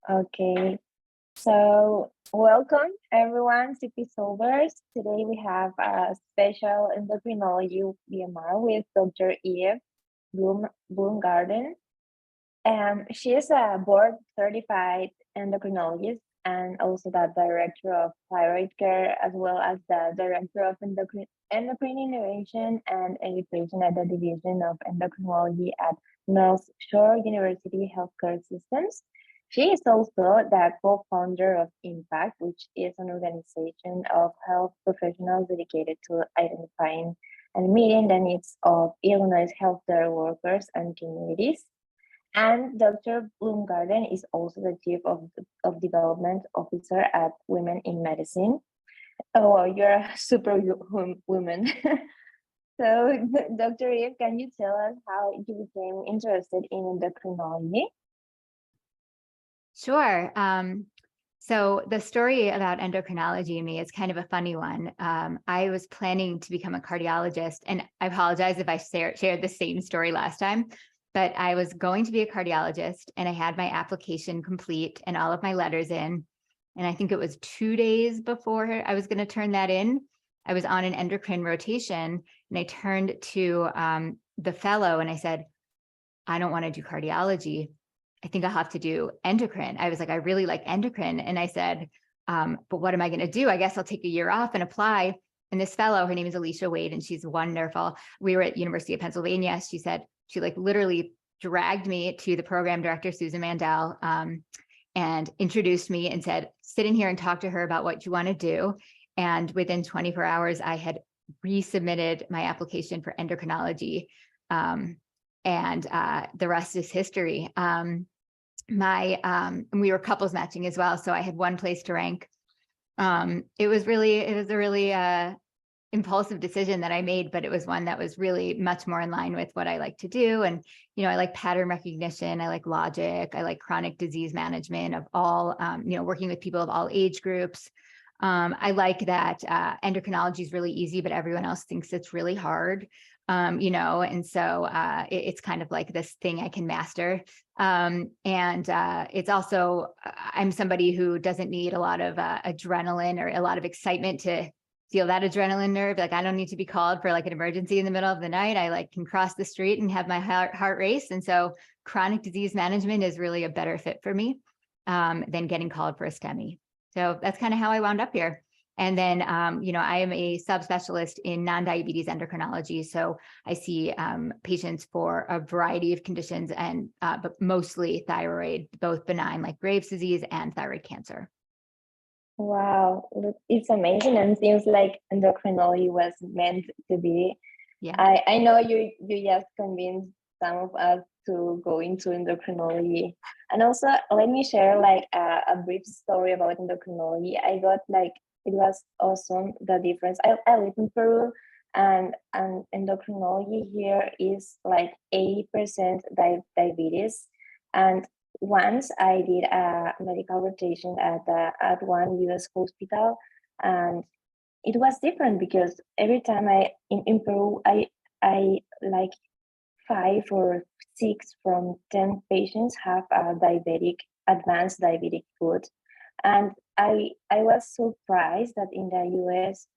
Okay, so welcome everyone to Solvers. Welcome everyone to Solvers. Today we have a special endocrinology BMR with Dr. Eve Bloomgarden. She is a board certified endocrinologist and also the director of thyroid care, as well as the director of endocrine innovation and education at the division of endocrinology at North Shore University Healthcare Systems. She is also the co-founder of Impact, which is an organization of health professionals dedicated to identifying and meeting the needs of Illinois healthcare workers and communities. And Dr. Bloomgarden is also the Chief of Development Officer at Women in Medicine. Oh, wow, you're a super woman. So, Dr. Eve, can you tell us how you became interested in endocrinology? Sure. So the story about endocrinology in me is kind of a funny one. I was planning to become a cardiologist, and I apologize if I shared the same story last time, but I was going to be a cardiologist and I had my application complete and all of my letters in. And I think it was 2 days before I was going to turn that in, I was on an endocrine rotation and I turned to the fellow and I said, I don't want to do cardiology. I think I'll have to do endocrine. I was like, I really like endocrine. And I said, but what am I going to do? I guess I'll take a year off and apply. And this fellow, her name is Alicia Wade, and she's wonderful. We were at University of Pennsylvania. She said, she like literally dragged me to the program director, Susan Mandel, and introduced me and said, sit in here and talk to her about what you want to do. And within 24 hours, I had resubmitted my application for endocrinology. And the rest is history. We were couples matching as well, so I had one place to rank. It was a really impulsive decision that I made, but it was one that was really much more in line with what I like to do. And I like pattern recognition, I like logic, I like chronic disease management of all, working with people of all age groups. I like that endocrinology is really easy, but everyone else thinks it's really hard. And so it's kind of like this thing I can master. It's also, I'm somebody who doesn't need a lot of adrenaline or a lot of excitement to feel that adrenaline nerve. Like I don't need to be called for like an emergency in the middle of the night. I like can cross the street and have my heart race. And so chronic disease management is really a better fit for me than getting called for a STEMI. So that's kind of how I wound up here. And then, I am a subspecialist in non-diabetes endocrinology. So I see patients for a variety of conditions but mostly thyroid, both benign like Graves' disease and thyroid cancer. Wow, it's amazing, and seems like endocrinology was meant to be. Yeah. I know you just convinced some of us to go into endocrinology. And also, let me share like a brief story about endocrinology. I got like, it was awesome, the difference. I live in Peru, and endocrinology here is like 80% diabetes. And once I did a medical rotation at one US hospital, and it was different because every time in Peru, I like 5 or 6 from 10 patients have a advanced diabetic foot. And I was surprised that in the US,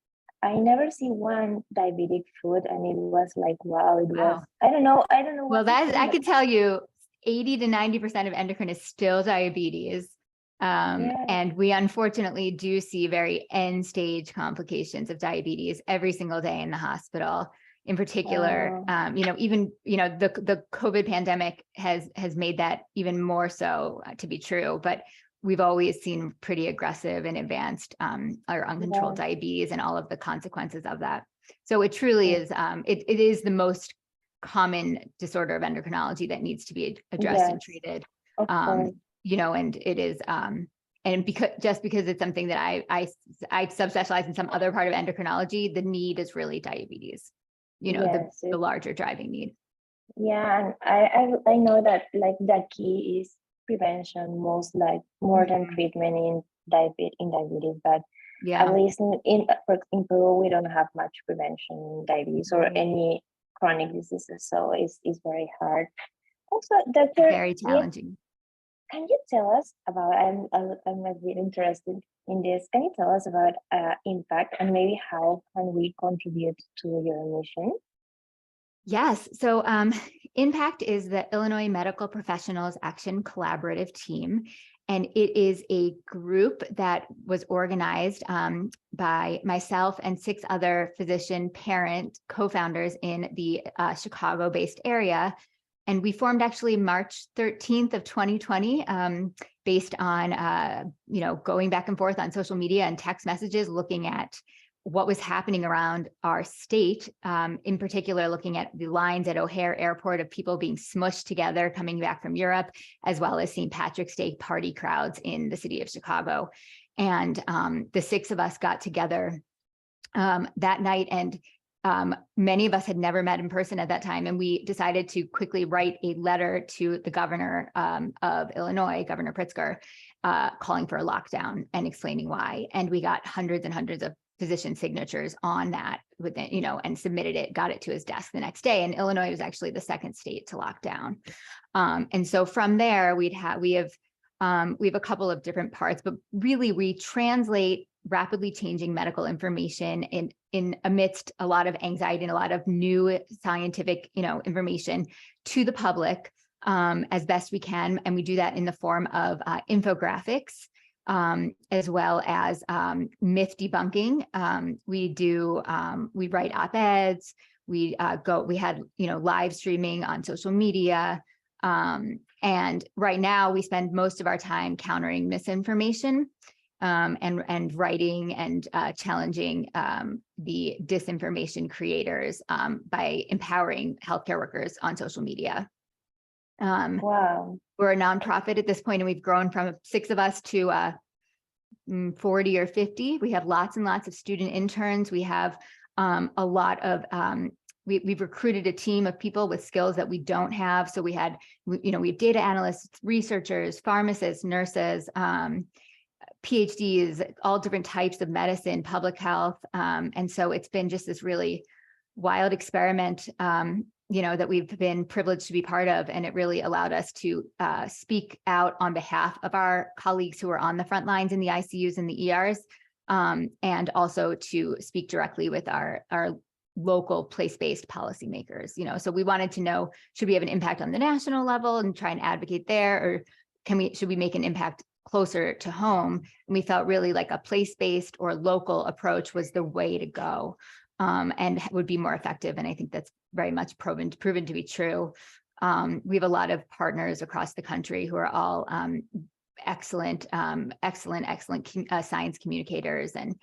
I never see one diabetic foot, and it was like, wow, it was, I don't know. Well, I could tell you 80 to 90% of endocrine is still diabetes. And we unfortunately do see very end stage complications of diabetes every single day in the hospital. In particular, the COVID pandemic has made that even more so to be true, but we've always seen pretty aggressive and advanced or uncontrolled diabetes and all of the consequences of that. So it truly is, it is the most common disorder of endocrinology that needs to be addressed and treated. And it is, and because it's something that I subspecialize in some other part of endocrinology, the need is really diabetes. The larger driving need. Yeah, and I know that like the key is prevention, more than treatment in diabetes. But at least in Peru, we don't have much prevention in diabetes or any chronic diseases, so it's very hard. Also, Doctor, very challenging. can you tell us about, I'm a bit interested in this. Can you tell us about impact and maybe how can we contribute to your mission? Yes. So IMPACT is the Illinois Medical Professionals Action Collaborative Team. And it is a group that was organized by myself and 6 other physician parent co-founders in the Chicago-based area. And we formed actually March 13th of 2020, based on, going back and forth on social media and text messages, looking at what was happening around our state, in particular, looking at the lines at O'Hare Airport of people being smushed together coming back from Europe, as well as St. Patrick's Day party crowds in the city of Chicago. And the 6 of us got together that night, and many of us had never met in person at that time. And we decided to quickly write a letter to the governor of Illinois, Governor Pritzker, calling for a lockdown and explaining why. And we got hundreds and hundreds of physician signatures on that within, and submitted it, got it to his desk the next day. And Illinois was actually the 2nd state to lock down. And so from there, we have a couple of different parts, but really we translate rapidly changing medical information in amidst a lot of anxiety and a lot of new scientific, information to the public as best we can. And we do that in the form of infographics, as well as myth debunking. We write op-eds, we had, live streaming on social media. And right now we spend most of our time countering misinformation, and writing and challenging the disinformation creators by empowering healthcare workers on social media. Wow. We're a nonprofit at this point, and we've grown from 6 of us to 40 or 50. We have lots and lots of student interns. We have a lot of, we've recruited a team of people with skills that we don't have. So we have data analysts, researchers, pharmacists, nurses, PhDs, all different types of medicine, public health. And so it's been just this really wild experiment, that we've been privileged to be part of. And it really allowed us to speak out on behalf of our colleagues who are on the front lines in the ICUs and the ERs, and also to speak directly with our local place-based policymakers. So we wanted to know, should we have an impact on the national level and try and advocate there, or should we make an impact closer to home? And we felt really like a place-based or local approach was the way to go, and would be more effective. And I think that's very much proven to be true. We have a lot of partners across the country who are all excellent science communicators, and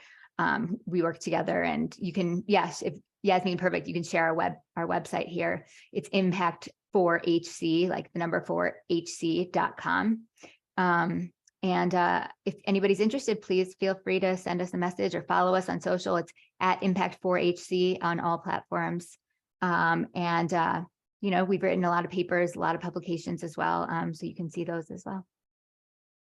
we work together. And you can, if Yasmin, perfect, you can share our website here. It's impact4hc, like the number 4hc.com. And if anybody's interested, please feel free to send us a message or follow us on social. It's at Impact4HC on all platforms. We've written a lot of papers, a lot of publications as well. So you can see those as well.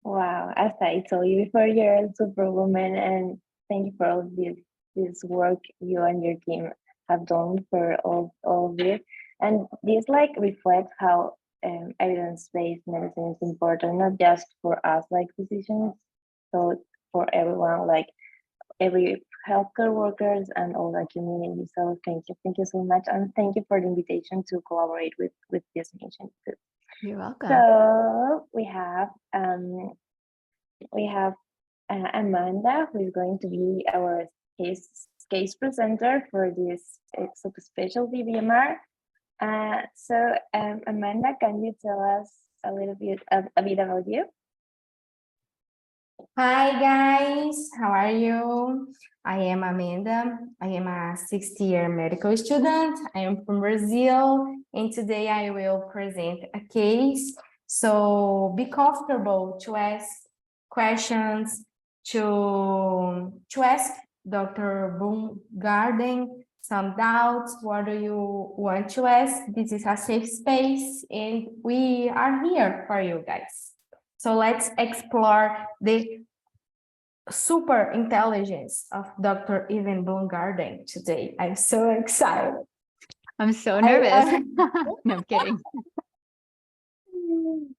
Wow, as I told you before, you're a superwoman, and thank you for all this work you and your team have done for all of this. And this reflects how evidence-based medicine is important, not just for us physicians, so for everyone, every healthcare workers and all the community. So thank you so much, and thank you for the invitation to collaborate with this mission too. You're welcome. So we have Amanda, who is going to be our case presenter for this super special VBMR. So Amanda, can you tell us a bit about you? Hi guys, how are you? I am Amanda. I am a 60-year medical student. I am from Brazil, and today I will present a case. So be comfortable to ask questions, to ask Dr. Baumgarten some doubts. What do you want to ask? This is a safe space, and we are here for you guys. So let's explore the super intelligence of Dr. Evan Baumgarten today. I'm so excited. I'm so nervous. No, I'm kidding.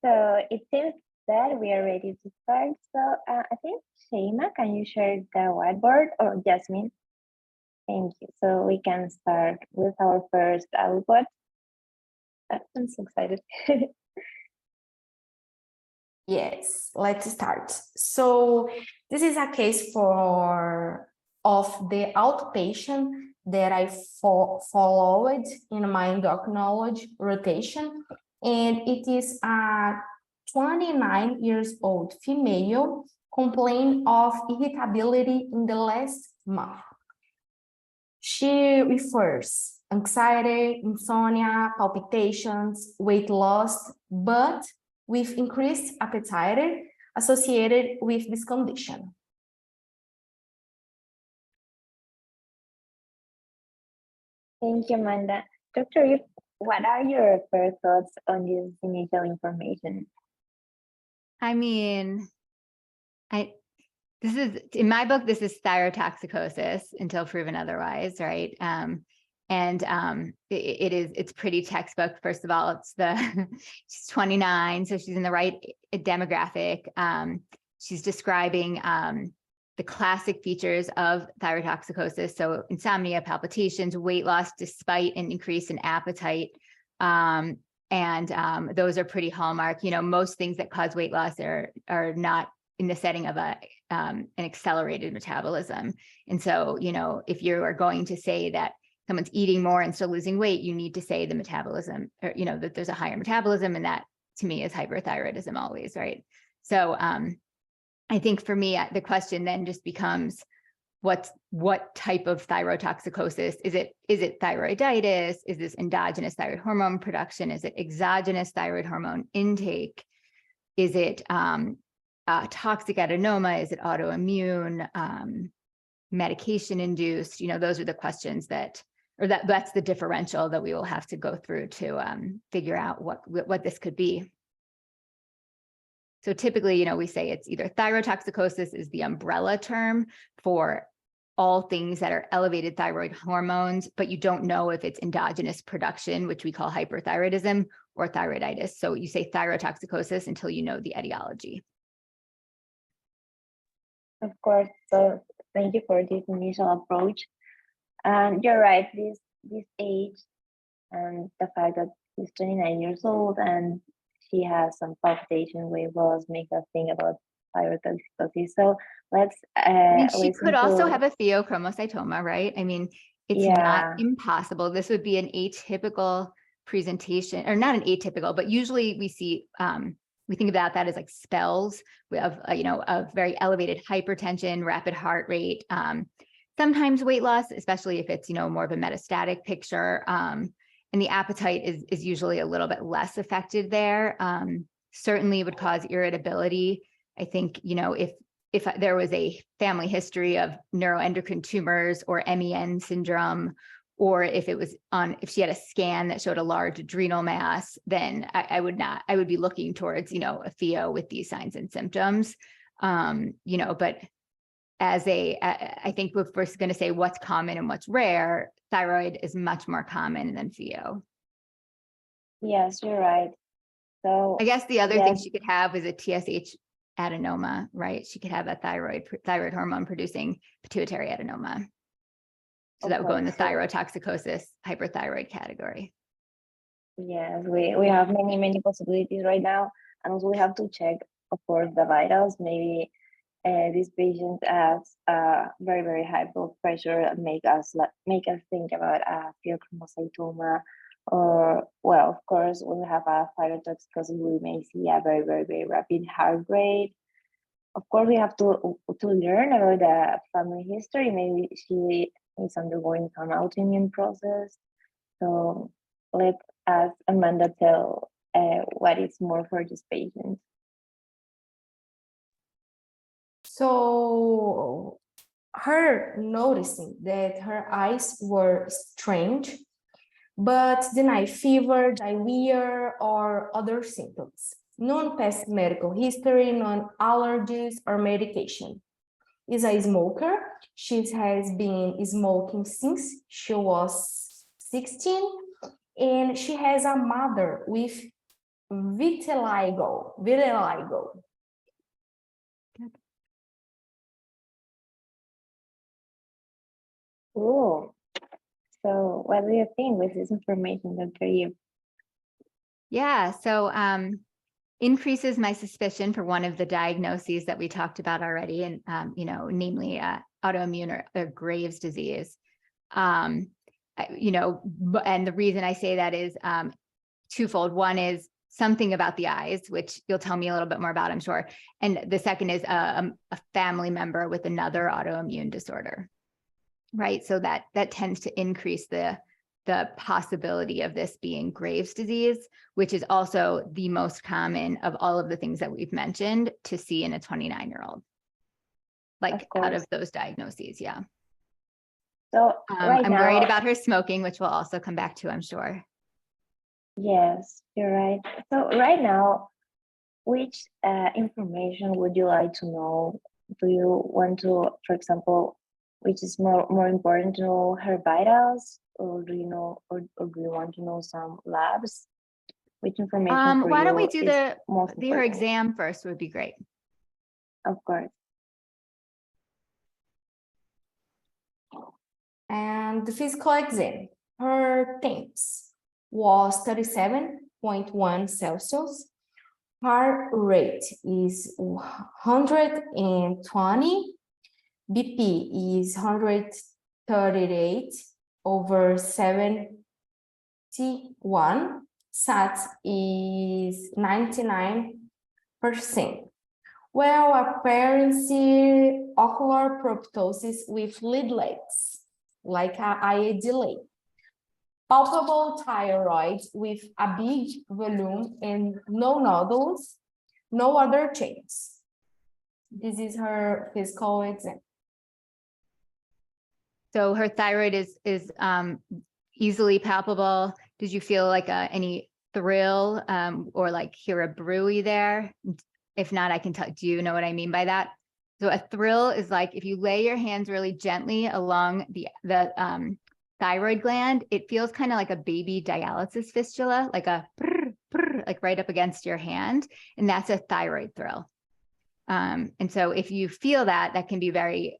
So it seems said, we are ready to start. So I think Shayma, can you share the whiteboard, or Jasmine? Thank you. So we can start with our first output. I'm so excited. Yes, let's start. So this is a case of the outpatient that I followed in my endocrinology rotation, and it is a 29 years old female complaining of irritability in the last month. She refers anxiety, insomnia, palpitations, weight loss, but with increased appetite associated with this condition. Thank you, Amanda. Dr. Eve, what are your first thoughts on this initial information? I mean, this is, in my book, this is thyrotoxicosis until proven otherwise, right? It's pretty textbook. First of all, she's 29, so she's in the right demographic. She's describing the classic features of thyrotoxicosis. So insomnia, palpitations, weight loss despite an increase in appetite. Those are pretty hallmark. You know, most things that cause weight loss are not in the setting of an accelerated metabolism. And so, you know, if you are going to say that someone's eating more and still losing weight, you need to say the metabolism, or, you know, that there's a higher metabolism, and that to me is hyperthyroidism always, right? So I think for me, the question then just becomes, what type of thyrotoxicosis? Is it thyroiditis? Is this endogenous thyroid hormone production? Is it exogenous thyroid hormone intake? Is it toxic adenoma? Is it autoimmune, medication induced? You know, those are the questions that's the differential that we will have to go through to figure out what this could be. So typically, you know, we say it's either thyrotoxicosis is the umbrella term for all things that are elevated thyroid hormones, but you don't know if it's endogenous production, which we call hyperthyroidism, or thyroiditis. So you say thyrotoxicosis until you know the etiology. Of course. So thank you for this initial approach. And you're right, this age and the fact that she's 29 years old and she has some palpitation, weight loss, make us think about thyrotoxicosis. So let's she could also have a pheochromocytoma, right? I mean, it's not impossible. This would be an atypical presentation, or not an atypical, but usually we see we think about that as like spells. We have you know, a very elevated hypertension, rapid heart rate, sometimes weight loss, especially if it's, you know, more of a metastatic picture. And the appetite is usually a little bit less affected there. Certainly would cause irritability. I think, you know, if there was a family history of neuroendocrine tumors or MEN syndrome, or if she had a scan that showed a large adrenal mass, then I would be looking towards, you know, a pheo with these signs and symptoms. You know, but I think if we're going to say what's common and what's rare, thyroid is much more common than pheo. Yes, you're right. So I guess the other thing she could have is a TSH adenoma, right? She could have a thyroid hormone producing pituitary adenoma. So that would go in the thyrotoxicosis hyperthyroid category. Yes, we have many possibilities right now. And also we have to check, of course, the vitals. Maybe these patients has very high blood pressure, make us think about a pheochromocytoma, or, well, of course, when we have a thyrotoxicosis, we may see a very rapid heart rate. Of course, we have to learn about the family history. Maybe she is undergoing some autoimmune process. So let us, Amanda, tell what is more for this patient. So her noticing that her eyes were strange, but denied fever, diarrhea, or other symptoms. None past medical history, none allergies or medication. Is a smoker. She has been smoking since she was 16, and she has a mother with vitiligo. Vitiligo. Cool. So what do you think with this information, Dr. Eve? Yeah, so increases my suspicion for one of the diagnoses that we talked about already, and namely autoimmune or Graves' disease. And the reason I say that is twofold. One is something about the eyes, which you'll tell me a little bit more about, I'm sure. And the second is a family member with another autoimmune disorder, right? So that tends to increase the possibility of this being Graves' disease, which is also the most common of all of the things that we've mentioned to see in a 29-year-old, like out of those diagnoses. Yeah. So right I'm now, worried about her smoking, which we'll also come back to, I'm sure. Yes, you're right. So right now, which information would you like to know? Do you want to, for example, which is more important to know her vitals, or do you know, or do you want to know some labs? Which information for Why don't we you do is most her important? exam first would be great. Of course. And the physical exam, her temps was 37.1 Celsius. Heart rate is 120. BP is 138 over 71. SAT is 99%. Well, apparently ocular proptosis with lead legs, like a eye delay. Palpable thyroid with a big volume and no nodules, no other changes. This is her physical exam. So her thyroid is easily palpable. Did you feel like any thrill or like hear a bruit there? If not, I can tell. Do you know what I mean by that? So a thrill is like if you lay your hands really gently along the thyroid gland, it feels kind of like a baby dialysis fistula, like a prr, prr, like right up against your hand, and that's a thyroid thrill. And so if you feel that, that can be very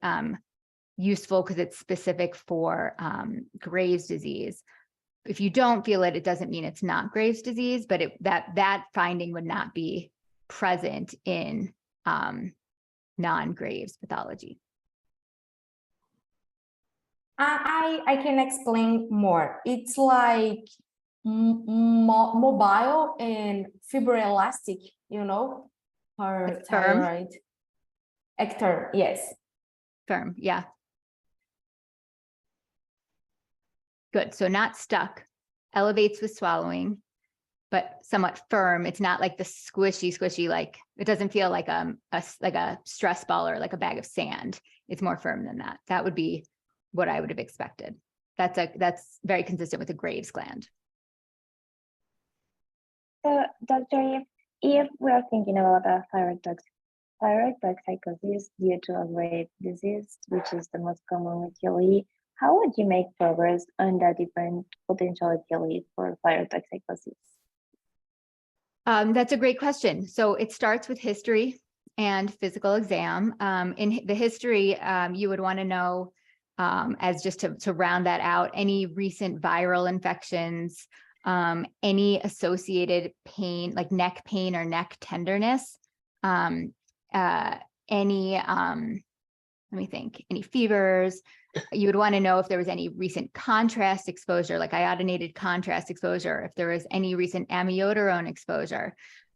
useful because it's specific for Graves' disease. If you don't feel it, it doesn't mean it's not Graves' disease, but that finding would not be present in non-Graves pathology. I can explain more. It's like mobile and fibroelastic, her thyroid. Ector, yes. Firm, yeah. Good, so not stuck, elevates with swallowing, but somewhat firm. It's not like the squishy, like it doesn't feel like a stress ball or like a bag of sand. It's more firm than that. That would be what I would have expected. That's very consistent with the Graves' gland. So, Doctor, if we are thinking about a thyroid toxicosis due to a Graves' disease, which is the most common with TLE, how would you make progress on the different potential TLE for thyroid toxicosis? That's a great question. So it starts with history and physical exam. In the history, you would want to know, as just to round that out, any recent viral infections, any associated pain, like neck pain or neck tenderness, let me think, any fevers. You would want to know if there was any recent contrast exposure, like iodinated contrast exposure, if there was any recent amiodarone exposure,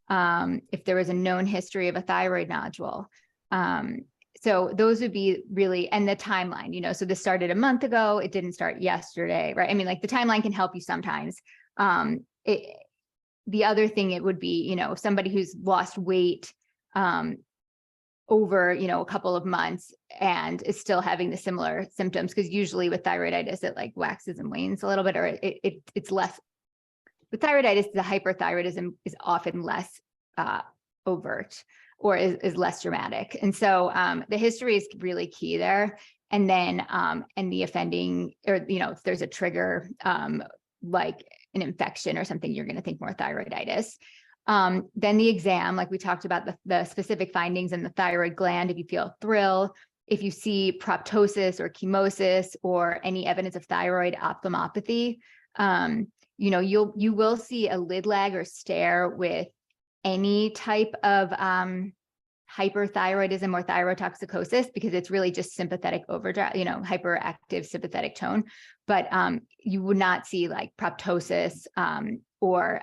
if there was a known history of a thyroid nodule. So those would be really, and the timeline, so this started a month ago, it didn't start yesterday, right? I mean, like the timeline can help you sometimes. The other thing it would be, somebody who's lost weight, over, a couple of months and is still having the similar symptoms, because usually with thyroiditis, it like waxes and wanes a little bit, or it's less. With thyroiditis, the hyperthyroidism is often less overt or is less dramatic. And so the history is really key there. And then, and the offending, or, if there's a trigger, like an infection or something, you're going to think more thyroiditis. Then the exam, like we talked about the specific findings in the thyroid gland, if you feel thrill, if you see proptosis or chemosis or any evidence of thyroid ophthalmopathy, you will see a lid lag or stare with any type of hyperthyroidism or thyrotoxicosis, because it's really just sympathetic overdrive, hyperactive sympathetic tone. But you would not see like proptosis or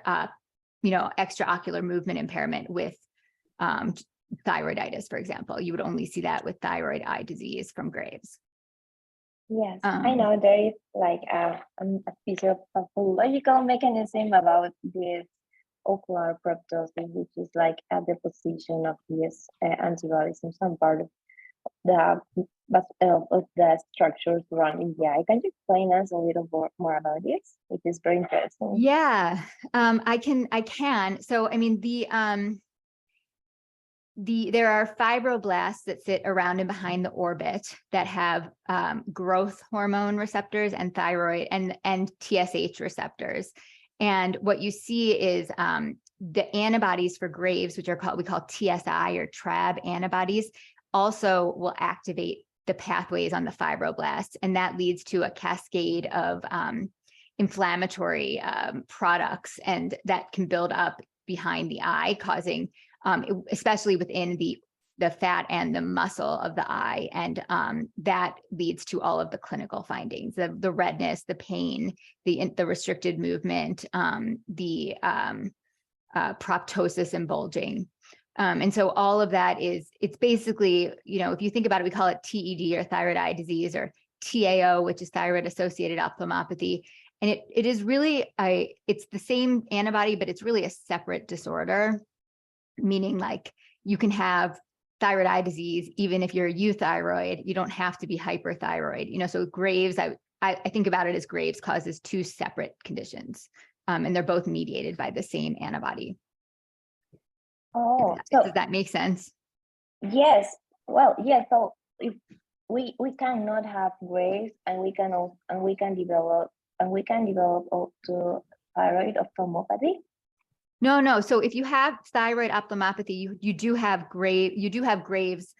extraocular movement impairment with thyroiditis, for example. You would only see that with thyroid eye disease from Graves. Yes, I know there is like a physiological mechanism about this ocular proptosis, which is like a deposition of these antibodies in some part of the structures surrounding the eye. Can you explain us a little more about this, which is very interesting? Yeah, I can. So, I mean, there are fibroblasts that sit around and behind the orbit that have growth hormone receptors and thyroid and TSH receptors. And what you see is the antibodies for Graves, which we call TSI or TRAB antibodies, also will activate the pathways on the fibroblasts, and that leads to a cascade of inflammatory products, and that can build up behind the eye, causing especially within the fat and the muscle of the eye. And that leads to all of the clinical findings, the redness, the pain, the restricted movement, the proptosis and bulging. And so all of that it's basically, if you think about it, we call it TED or thyroid eye disease, or TAO, which is thyroid associated ophthalmopathy. And it is really, it's the same antibody, but it's really a separate disorder, meaning like you can have thyroid eye disease even if you're euthyroid. You don't have to be hyperthyroid. So Graves, I think about it as Graves causes two separate conditions, and they're both mediated by the same antibody. Oh, does that make sense? Yes. Well, yes. So if we cannot have Graves, and we can develop also thyroid ophthalmopathy. No. So if you have thyroid ophthalmopathy, you do have Graves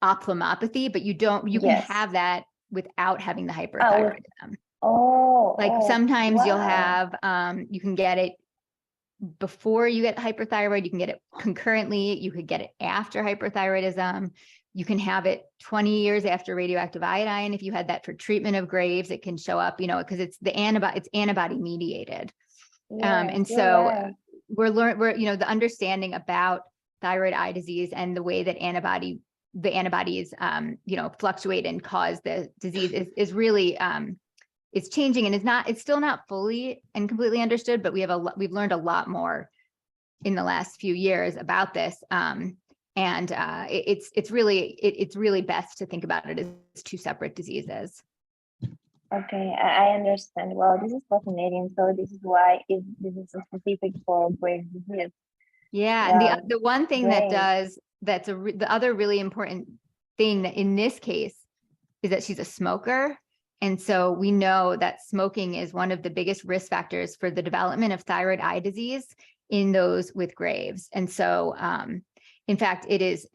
ophthalmopathy, but you can have that without having the hyperthyroidism. Sometimes wow. you'll have, you can get it before you get hyperthyroid, you can get it concurrently, you could get it after hyperthyroidism. You can have it 20 years after radioactive iodine. If you had that for treatment of Graves, it can show up, because it's antibody mediated. And so we're the understanding about thyroid eye disease and the way that the antibodies, fluctuate and cause the disease is really, it's changing, and it's still not fully and completely understood, but we've learned a lot more in the last few years about this. It's really best to think about it as two separate diseases. Okay, I understand. Well, this is fascinating. So this is why this is specific for Graves' disease. Yeah, and the one thing the other really important thing in this case is that she's a smoker. And so we know that smoking is one of the biggest risk factors for the development of thyroid eye disease in those with Graves. And so, in fact, it's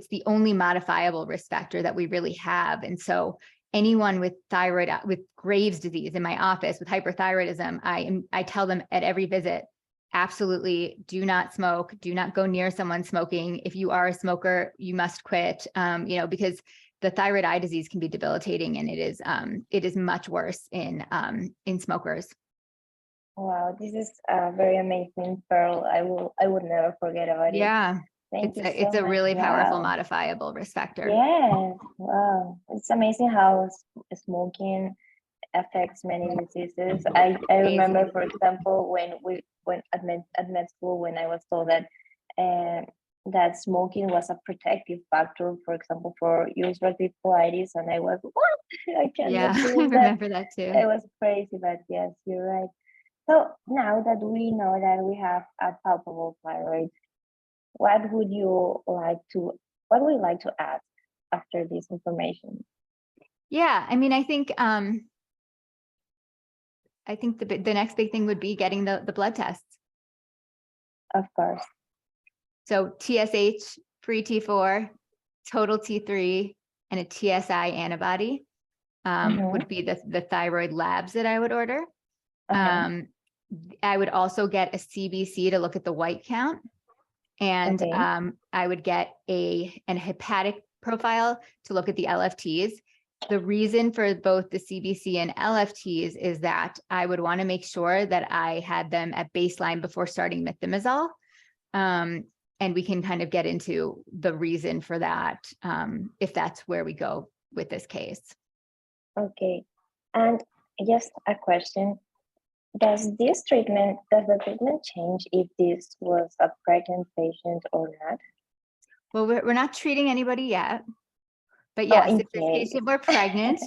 the only modifiable risk factor that we really have. And so anyone with Graves' disease in my office with hyperthyroidism, I tell them at every visit, absolutely do not smoke, do not go near someone smoking. If you are a smoker, you must quit, because the thyroid eye disease can be debilitating, and it is much worse in smokers. Wow, this is very amazing, Pearl. I would never forget about it. Yeah, it's a really powerful modifiable risk factor. Yes, wow, it's amazing how smoking affects many diseases. I remember, for example, when at med school, when I was told that smoking was a protective factor, for example, for ulcerative colitis, and I was, what? I can't believe that. I remember that too. It was crazy, but yes, you're right. So now that we know that we have a palpable thyroid, what would you like to add after this information? Yeah, I mean, I think the next big thing would be getting the blood tests. Of course. So TSH, free T4, total T3, and a TSI antibody would be the thyroid labs that I would order. Okay. I would also get a CBC to look at the white count. And Okay. I would get an hepatic profile to look at the LFTs. The reason for both the CBC and LFTs is that I would want to make sure that I had them at baseline before starting methimazole. And we can kind of get into the reason for that, if that's where we go with this case. Okay. And just a question. Does the treatment change if this was a pregnant patient or not? Well, we're not treating anybody yet. But Oh, yes, in if this case. patient were pregnant,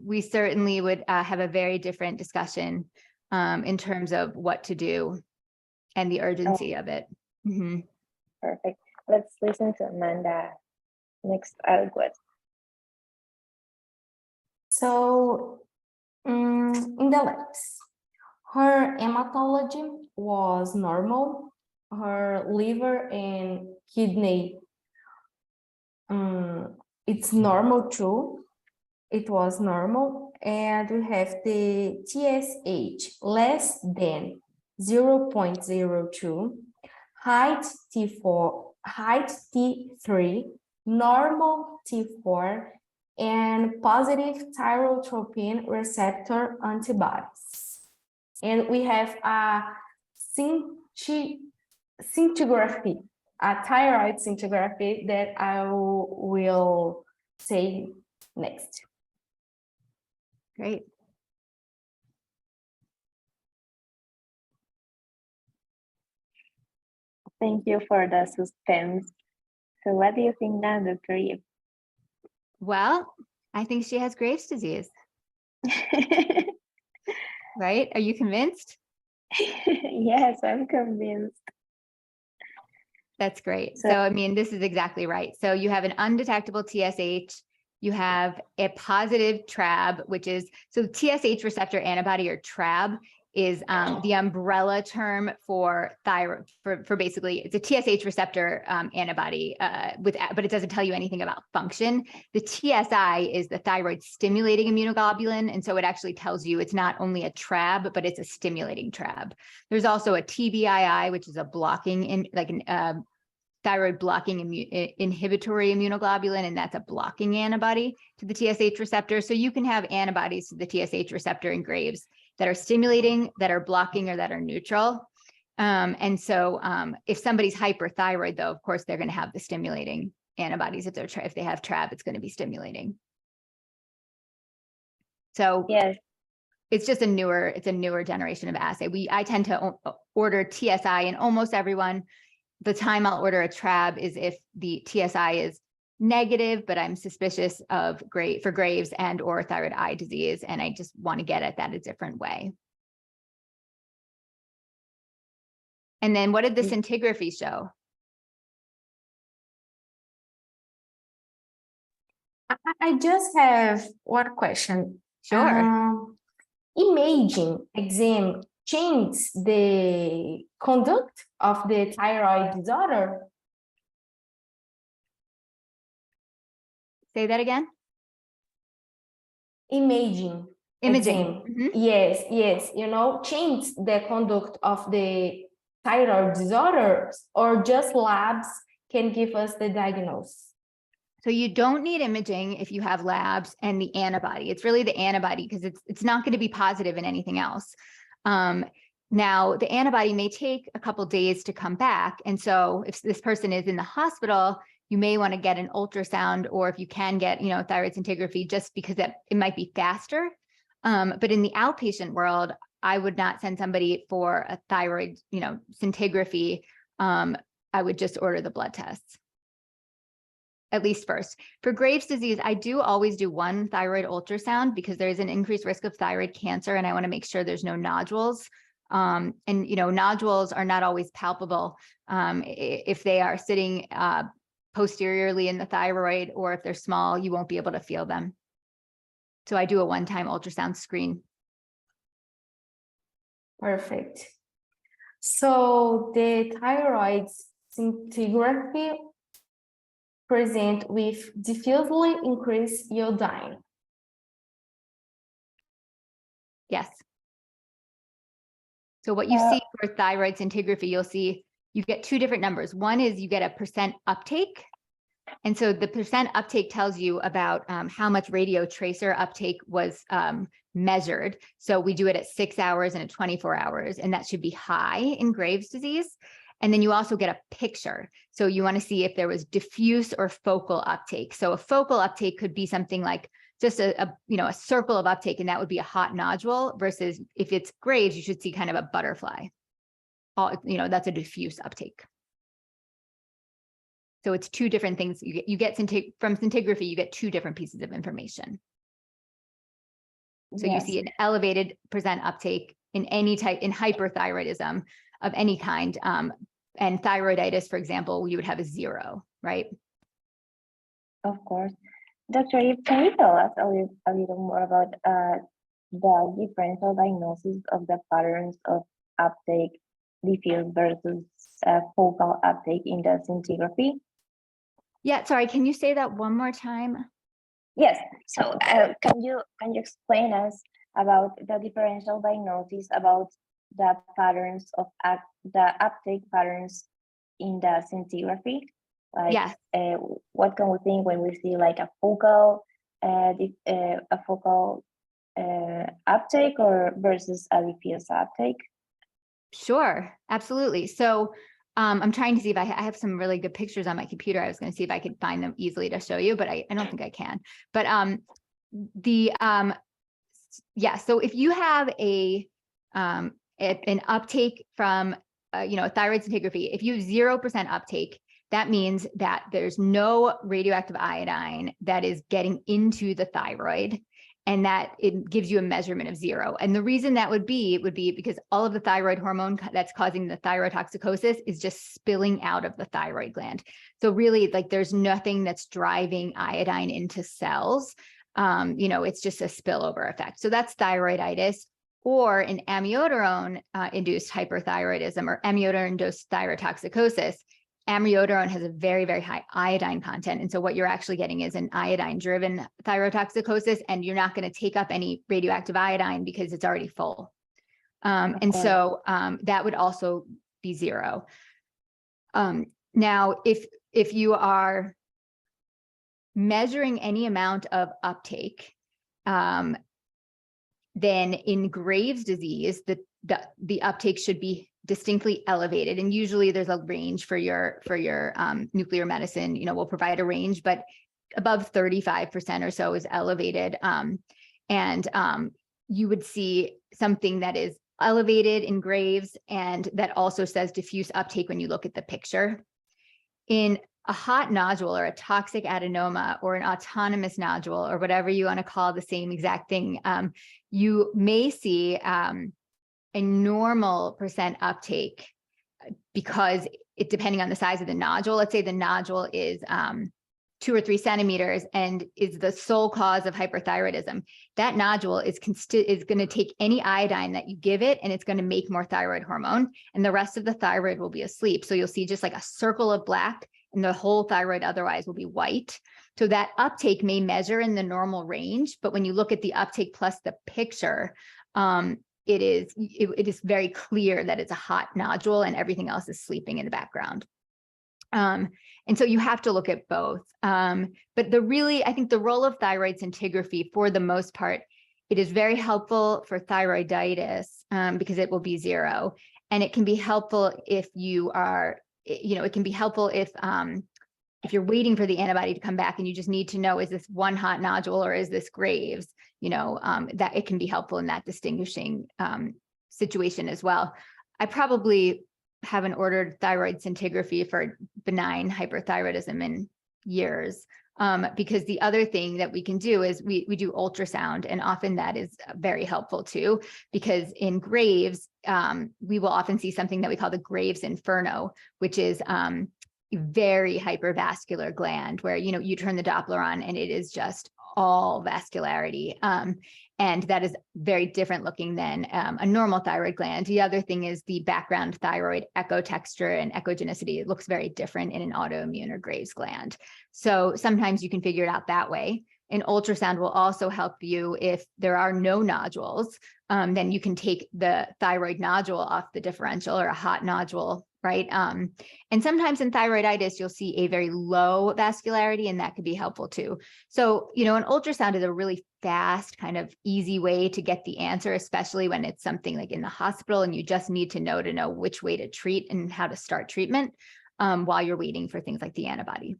we certainly would have a very different discussion in terms of what to do and the urgency of it. Mhm. Perfect. Let's listen to Amanda next. So in the labs, her hematology was normal. Her liver and kidney, it's normal too. It was normal. And we have the TSH less than 0.02, height T3, normal T4, and positive thyrotropin receptor antibodies. And we have a scintigraphy, a thyroid scintigraphy that I will say next. Great. Thank you for the suspense. So what do you think now, Dr. Eve? Well, I think she has Graves' disease, right? Are you convinced? Yes, I'm convinced. That's great. So, I mean, this is exactly right. So you have an undetectable TSH, you have a positive TRAB, which is, so TSH receptor antibody, or TRAB, is the umbrella term for thyroid, for basically, it's a TSH receptor antibody, but it doesn't tell you anything about function. The TSI is the thyroid stimulating immunoglobulin, and so it actually tells you it's not only a TRAB, but it's a stimulating TRAB. There's also a TBII, which is a blocking, thyroid blocking inhibitory immunoglobulin, and that's a blocking antibody to the TSH receptor. So you can have antibodies to the TSH receptor in Graves that are stimulating, that are blocking, or that are neutral. And so if somebody's hyperthyroid, though, of course, they're going to have the stimulating antibodies. If they have TRAB, it's going to be stimulating. So yes, it's just a newer generation of assay. I tend to order TSI in almost everyone. The time I'll order a TRAB is if the TSI is negative, but I'm suspicious of for Graves and or thyroid eye disease, and I just want to get at that a different way. And then what did the scintigraphy show? I just have one question. Sure. Imaging exam changes the conduct of the thyroid disorder? Say that again. Imaging exam. Yes, change the conduct of the thyroid disorders, or just labs can give us the diagnosis? So you don't need imaging if you have labs and the antibody. It's really the antibody, because it's not going to be positive in anything else. Now, the antibody may take a couple days to come back. And so if this person is in the hospital, you may want to get an ultrasound, or if you can get, thyroid scintigraphy, just because it might be faster. But in the outpatient world, I would not send somebody for a thyroid, scintigraphy. I would just order the blood tests, at least first. For Graves' disease, I do always do one thyroid ultrasound, because there's an increased risk of thyroid cancer, and I want to make sure there's no nodules. And nodules are not always palpable if they are sitting posteriorly in the thyroid, or if they're small, you won't be able to feel them. So I do a one-time ultrasound screen. Perfect. So the thyroid scintigraphy present with diffusely increased iodine. Yes. So what you see for thyroid scintigraphy, you'll see you get two different numbers. One is you get a percent uptake. And so the percent uptake tells you about how much radio tracer uptake was measured. So we do it at 6 hours and at 24 hours, and that should be high in Graves' disease. And then you also get a picture. So you want to see if there was diffuse or focal uptake. So a focal uptake could be something like just a circle of uptake, and that would be a hot nodule, versus if it's Graves, you should see kind of a butterfly. That's a diffuse uptake. So it's two different things. You get from scintigraphy, you get two different pieces of information. So yes. You see an elevated percent uptake in any type, in hyperthyroidism of any kind. And thyroiditis, for example, you would have a 0, right? Of course. Dr. Eve, can you tell us a little more about the differential diagnosis of the patterns of uptake, diffuse versus focal uptake in the scintigraphy? Yeah, sorry, can you say that one more time? Yes, so can you explain us about the differential diagnosis about the patterns of the uptake patterns in the scintigraphy? Like, yes. What can we think when we see like a focal uptake or versus a diffuse uptake? Sure, absolutely. So I'm trying to see if I have some really good pictures on my computer. I was going to see if I could find them easily to show you, but I don't think I can. But so if you have an uptake from a thyroid scintigraphy, if you have 0% uptake, that means that there's no radioactive iodine that is getting into the thyroid, and that it gives you a measurement of 0. And the reason that would be because all of the thyroid hormone that's causing the thyrotoxicosis is just spilling out of the thyroid gland. So really, like, there's nothing that's driving iodine into cells. It's just a spillover effect. So that's thyroiditis, or an amiodarone induced hyperthyroidism, or amiodarone-induced thyrotoxicosis. Amiodarone has a very, very high iodine content. And so what you're actually getting is an iodine-driven thyrotoxicosis, and you're not going to take up any radioactive iodine because it's already full. So that would also be 0. Now, if you are measuring any amount of uptake, then in Graves' disease, the uptake should be distinctly elevated, and usually there's a range for your nuclear medicine. We'll provide a range, but above 35% or so is elevated, and you would see something that is elevated in Graves, and that also says diffuse uptake when you look at the picture. In a hot nodule, or a toxic adenoma, or an autonomous nodule, or whatever you want to call the same exact thing, you may see a normal percent uptake, because depending on the size of the nodule. Let's say the nodule is 2 or 3 centimeters and is the sole cause of hyperthyroidism. That nodule is going to take any iodine that you give it, and it's going to make more thyroid hormone, and the rest of the thyroid will be asleep. So you'll see just like a circle of black, and the whole thyroid otherwise will be white. So that uptake may measure in the normal range, but when you look at the uptake plus the picture, it is very clear that it's a hot nodule and everything else is sleeping in the background. And so you have to look at both. But I think the role of thyroid scintigraphy, for the most part, it is very helpful for thyroiditis, because it will be 0. And it can be helpful if you are, it can be helpful if you're waiting for the antibody to come back and you just need to know, is this one hot nodule or is this Graves? That it can be helpful in that distinguishing situation as well. I probably haven't ordered thyroid scintigraphy for benign hyperthyroidism in years, because the other thing that we can do is we do ultrasound, and often that is very helpful too, because in Graves, we will often see something that we call the Graves inferno, which is very hypervascular gland, where you turn the Doppler on and it is just all vascularity. And that is very different looking than a normal thyroid gland. The other thing is the background thyroid echo texture and echogenicity. It looks very different in an autoimmune or Graves gland. So sometimes you can figure it out that way. An ultrasound will also help you if there are no nodules, then you can take the thyroid nodule off the differential, or a hot nodule, right? And sometimes in thyroiditis, you'll see a very low vascularity, and that could be helpful too. So, you know, an ultrasound is a really fast, kind of easy way to get the answer, especially when it's something like in the hospital and you just need to know which way to treat and how to start treatment while you're waiting for things like the antibody.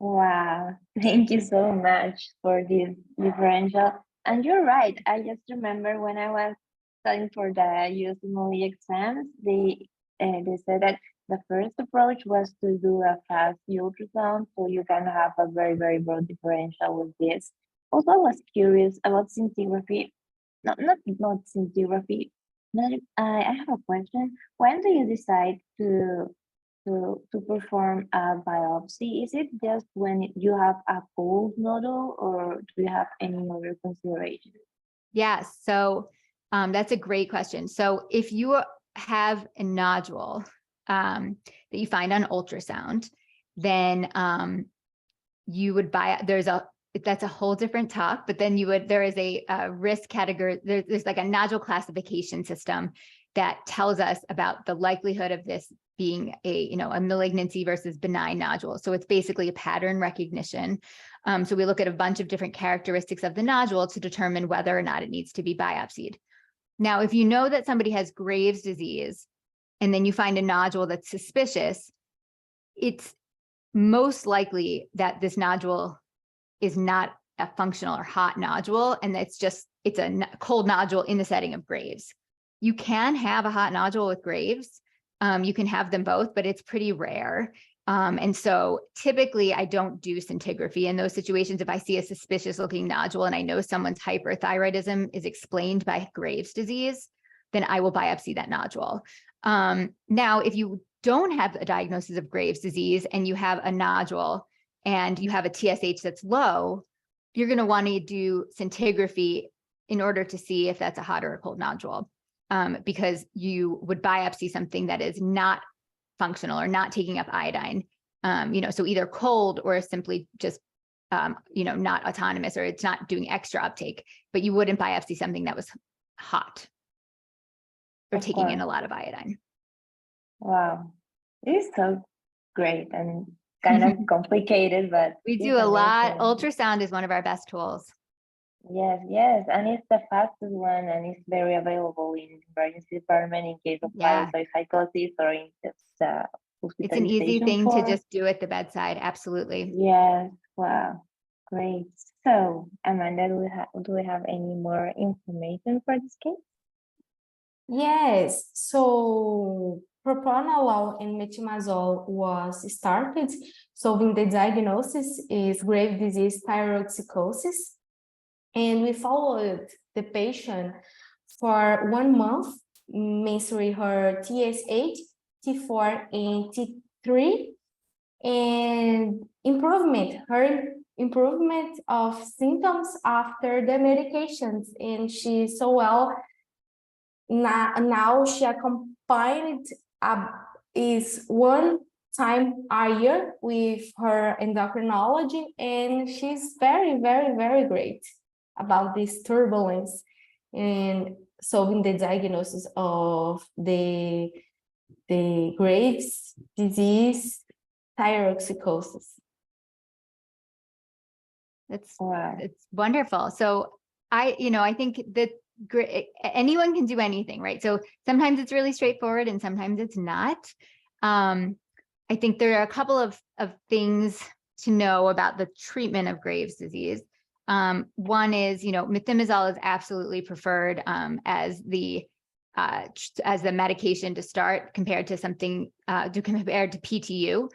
Wow, thank you so much for this differential. And you're right, I just remember when I was studying for the USMLE exams, they said that the first approach was to do a fast ultrasound, so you can have a very, very broad differential with this. Also, I was curious about scintigraphy. Not scintigraphy. I have a question. When do you decide to perform a biopsy? Is it just when you have a cold nodule, or do you have any other consideration? Yes, so that's a great question. So if you have a nodule that you find on ultrasound, then you would that's a whole different talk, but then there is a risk category. There's like a nodule classification system that tells us about the likelihood of this being a malignancy versus benign nodule. So it's basically a pattern recognition. So we look at a bunch of different characteristics of the nodule to determine whether or not it needs to be biopsied. Now, if you know that somebody has Graves' disease, and then you find a nodule that's suspicious, it's most likely that this nodule is not a functional or hot nodule, and it's a cold nodule in the setting of Graves. You can have a hot nodule with Graves. You can have them both, but it's pretty rare. And so typically I don't do scintigraphy in those situations. If I see a suspicious looking nodule and I know someone's hyperthyroidism is explained by Graves' disease, then I will biopsy that nodule. Now, if you don't have a diagnosis of Graves' disease and you have a nodule and you have a TSH that's low, you're going to want to do scintigraphy in order to see if that's a hot or a cold nodule. Because you would biopsy something that is not functional or not taking up iodine, so either cold or simply just, not autonomous, or it's not doing extra uptake, but you wouldn't biopsy something that was hot or taking in a lot of iodine. Wow, it is so great and kind of complicated, but we do a lot. Ultrasound is one of our best tools. Yes, and it's the fastest one, and it's very available in emergency department in case of psychosis or in the it's an easy thing to just do at the bedside. Absolutely. Yes. Wow. Great. So, Amanda, do we have any more information for this case? Yes. So propranolol and metimazole was started solving the diagnosis is Graves' disease thyrotoxicosis. And we followed the patient for 1 month, measuring her TSH, T4, and T3, and her improvement of symptoms after the medications. And she's so well. Now she accompanied is 1 time a year with her endocrinology, and she's very, very, very great about this turbulence and solving the diagnosis of the Graves' disease thyrotoxicosis. It's wonderful. So I think that anyone can do anything, right? So sometimes it's really straightforward and sometimes it's not. I think there are a couple of things to know about the treatment of Graves' disease. One is, methimazole is absolutely preferred as the medication to start compared to PTU,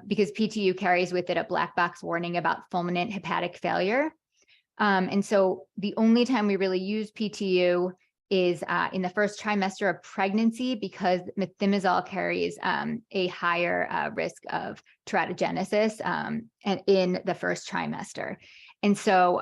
because PTU carries with it a black box warning about fulminant hepatic failure. And so the only time we really use PTU is in the first trimester of pregnancy, because methimazole carries a higher risk of teratogenesis and in the first trimester. And so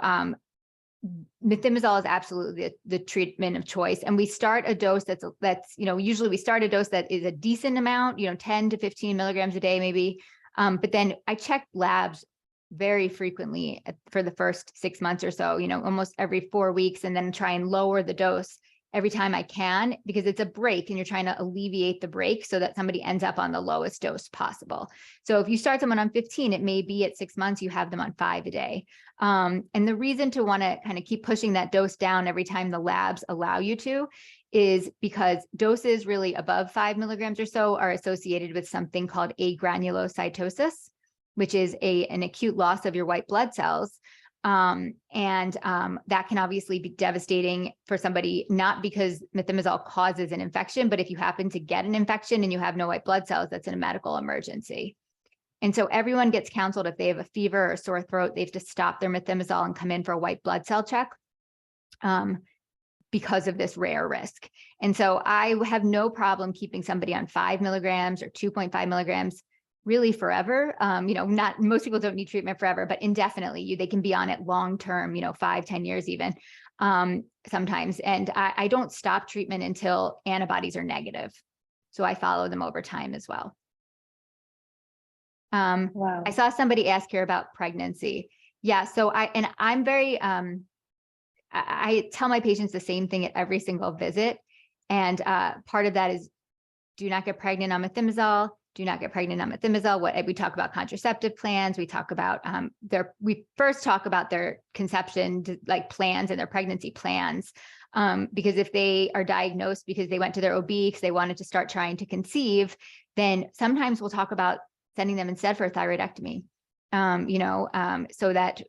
methimazole is absolutely the treatment of choice. And we start a dose that's, usually we start a dose that is a decent amount, 10 to 15 milligrams a day, maybe. But then I check labs very frequently for the first 6 months or so, almost every 4 weeks, and then try and lower the dose every time I can, because it's a break and you're trying to alleviate the break so that somebody ends up on the lowest dose possible. So if you start someone on 15, it may be at 6 months, you have them on 5 a day. And the reason to want to kind of keep pushing that dose down every time the labs allow you to is because doses really above 5 milligrams or so are associated with something called agranulocytosis, which is an acute loss of your white blood cells. That can obviously be devastating for somebody, not because methimazole causes an infection, but if you happen to get an infection and you have no white blood cells, that's a medical emergency. And so everyone gets counseled if they have a fever or a sore throat, they have to stop their methimazole and come in for a white blood cell check because of this rare risk. And so I have no problem keeping somebody on 5 milligrams or 2.5 milligrams really forever. Not most people don't need treatment forever, but indefinitely they can be on it long-term, 5, 10 years even sometimes. And I don't stop treatment until antibodies are negative. So I follow them over time as well. Wow. I saw somebody ask here about pregnancy. Yeah. So I'm very, I tell my patients the same thing at every single visit. And part of that is do not get pregnant on methimazole. Do not get pregnant on methimazole. We talk about contraceptive plans. We talk about we first talk about their conception plans and their pregnancy plans. Because if they are diagnosed because they went to their OB because they wanted to start trying to conceive, then sometimes we'll talk about sending them instead for a thyroidectomy. So that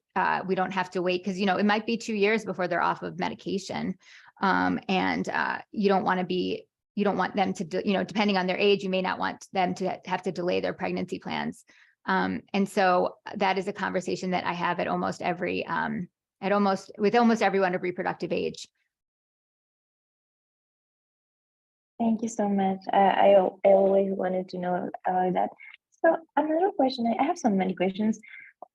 we don't have to wait, because it might be 2 years before they're off of medication. You don't want them to, depending on their age, you may not want them to have to delay their pregnancy plans. And so that is a conversation that I have at almost everyone of reproductive age. Thank you so much. I always wanted to know about that. So another question, I have so many questions.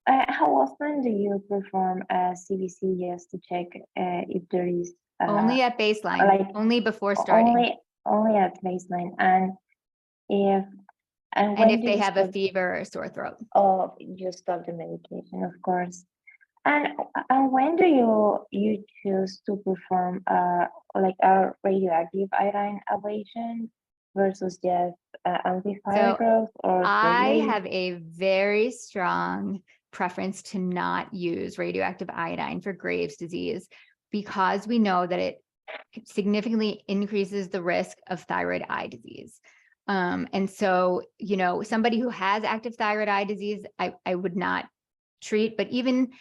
How often do you perform a CBC just to check if there is Only at baseline, only before starting. Only at baseline, and if they have a fever or a sore throat. Oh, you stop the medication, of course. And when do you choose to perform a radioactive iodine ablation versus just amplifier growth or I surgery? have a very strong preference to not use radioactive iodine for Graves' disease, because we know that it significantly increases the risk of thyroid eye disease. And so, somebody who has active thyroid eye disease, I would not treat. But even,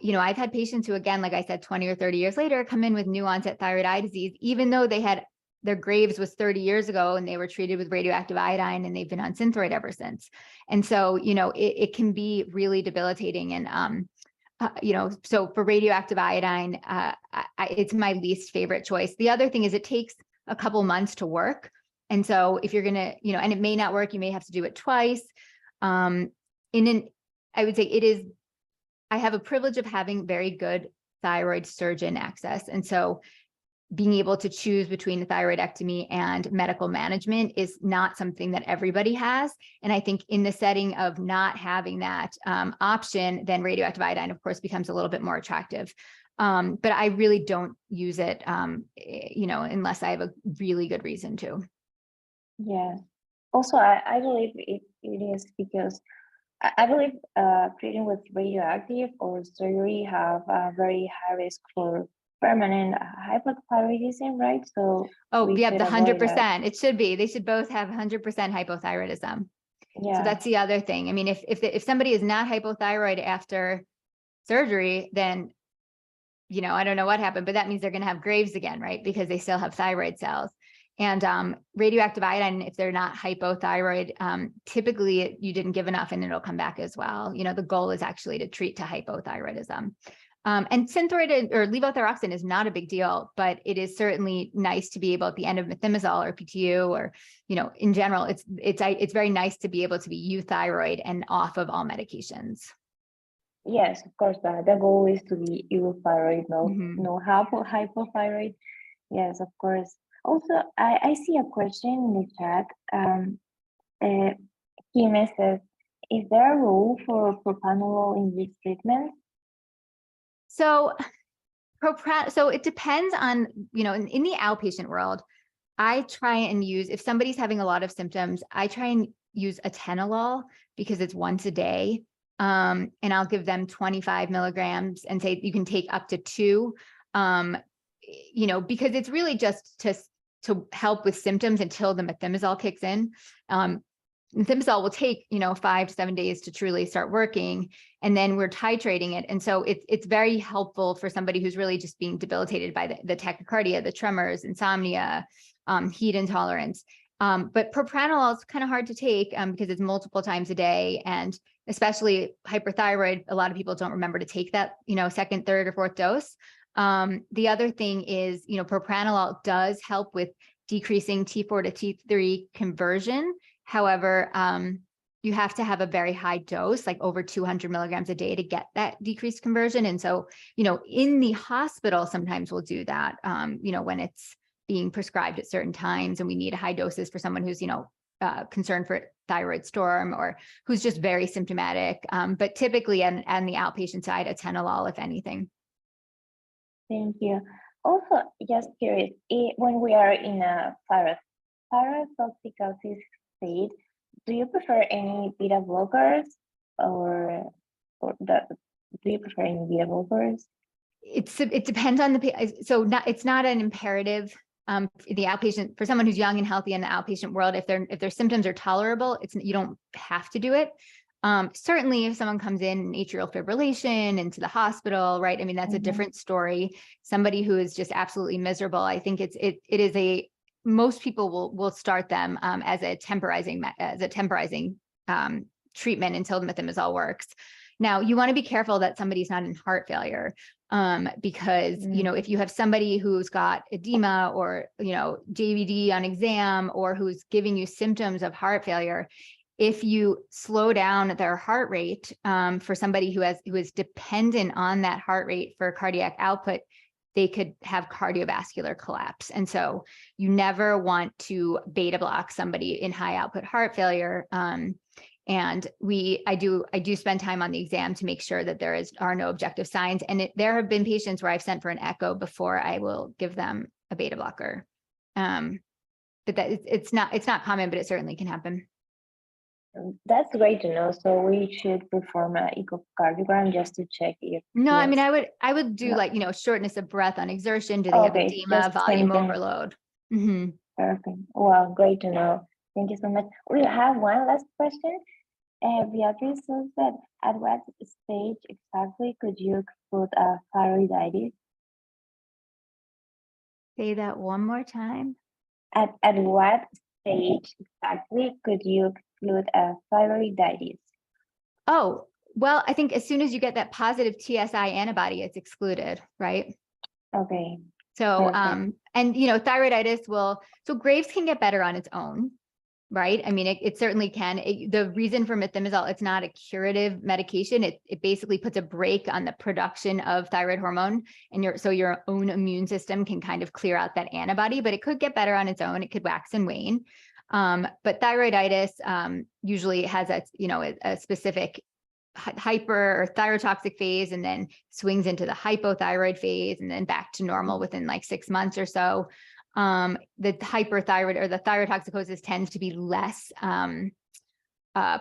I've had patients who, again, like I said, 20 or 30 years later, come in with new onset thyroid eye disease, even though their Graves was 30 years ago and they were treated with radioactive iodine and they've been on Synthroid ever since. And so, it can be really debilitating. And, so for radioactive iodine, it's my least favorite choice. The other thing is it takes a couple months to work. And so if you're going to, and it may not work, you may have to do it twice. I would say I have a privilege of having very good thyroid surgeon access. And so being able to choose between a thyroidectomy and medical management is not something that everybody has. And I think in the setting of not having that option, then radioactive iodine, of course, becomes a little bit more attractive. But I really don't use it, unless I have a really good reason to. Yeah. Also, I believe it is because I believe treating with radioactive or surgery have a very high risk for permanent hypothyroidism, right? So the 100%. It should be. They should both have 100% hypothyroidism. Yeah. So that's the other thing. I mean, if somebody is not hypothyroid after surgery, then I don't know what happened, but that means they're going to have Graves again, right? Because they still have thyroid cells. And radioactive iodine, if they're not hypothyroid, typically you didn't give enough and it'll come back as well. The goal is actually to treat to hypothyroidism. And Synthroid or levothyroxine is not a big deal, but it is certainly nice to be able at the end of methimazole or PTU or, in general, it's very nice to be able to be euthyroid and off of all medications. Yes, of course, the goal is to be euthyroid, Mhm. no hypothyroid. Yes, of course. Also, I see a question in the chat. Kime says, is there a rule for propranolol in this treatment? So so it depends on, in the outpatient world, I try and use, if somebody's having a lot of symptoms, I try and use atenolol because it's once a day. And I'll give them 25 milligrams and say you can take up to 2, because it's really just to help with symptoms until the methimazole kicks in. Methimazole will take, 5 to 7 days to truly start working, and then we're titrating it. And so it's very helpful for somebody who's really just being debilitated by the tachycardia, the tremors, insomnia, heat intolerance. But propranolol is kind of hard to take because it's multiple times a day, and especially hyperthyroid, a lot of people don't remember to take that, second, third, or fourth dose. The other thing is, propranolol does help with decreasing T4 to T3 conversion. However, you have to have a very high dose, like over 200 milligrams a day, to get that decreased conversion. And so, in the hospital, sometimes we'll do that, when it's being prescribed at certain times and we need high doses for someone who's, concerned for thyroid storm or who's just very symptomatic. But typically on the outpatient side, atenolol, if anything. Thank you. Also, just curious, when we are in a thyrotoxicosis state, do you prefer any beta blockers do you prefer any beta blockers? It depends on it's not an imperative. The outpatient, for someone who's young and healthy in the outpatient world, if their symptoms are tolerable, you don't have to do it. Certainly if someone comes in atrial fibrillation into the hospital, right? I mean, that's a different story. Somebody who is just absolutely miserable, I think most people will start them as a temporizing treatment until the methimazole works. Now, you want to be careful that somebody's not in heart failure, because, if you have somebody who's got edema or, JVD on exam, or who's giving you symptoms of heart failure, if you slow down their heart rate, for somebody who is dependent on that heart rate for cardiac output, they could have cardiovascular collapse. And so you never want to beta block somebody in high output heart failure. And I do spend time on the exam to make sure that there are no objective signs. And there have been patients where I've sent for an echo before I will give them a beta blocker. But it's not common, but it certainly can happen. That's great to know. So we should perform an echocardiogram just to check if. No, I mean, I would do shortness of breath on exertion. Do they have edema, volume overload? Mm-hmm. Perfect. Well, great to know. Thank you so much. We have one last question. Beatrice says that at what stage exactly could you exclude a thyroiditis? Say that one more time. At what stage exactly could you exclude a thyroiditis? Oh, well, I think as soon as you get that positive TSI antibody, it's excluded, right? Okay. So, and thyroiditis so Graves can get better on its own, right? I mean, it certainly can. The reason for methimazole, it's not a curative medication. It basically puts a brake on the production of thyroid hormone, and so your own immune system can kind of clear out that antibody, but it could get better on its own. It could wax and wane. But thyroiditis usually has a specific hyper or thyrotoxic phase, and then swings into the hypothyroid phase, and then back to normal within like 6 months or so. The hyperthyroid or the thyrotoxicosis tends to be less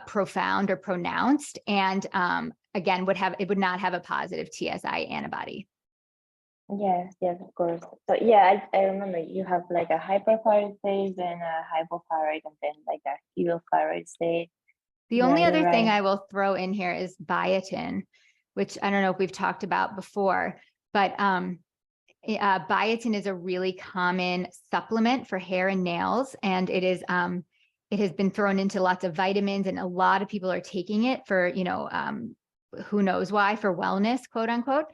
profound or pronounced, and again would not have a positive TSI antibody. Yes, of course. So yeah, I remember you have like a hyperthyroid phase and a hypothyroid, and then like a euthyroid state. The only other thing I will throw in here is biotin, which I don't know if we've talked about before, but biotin is a really common supplement for hair and nails, and it has been thrown into lots of vitamins, and a lot of people are taking it for, who knows why, for wellness, quote unquote.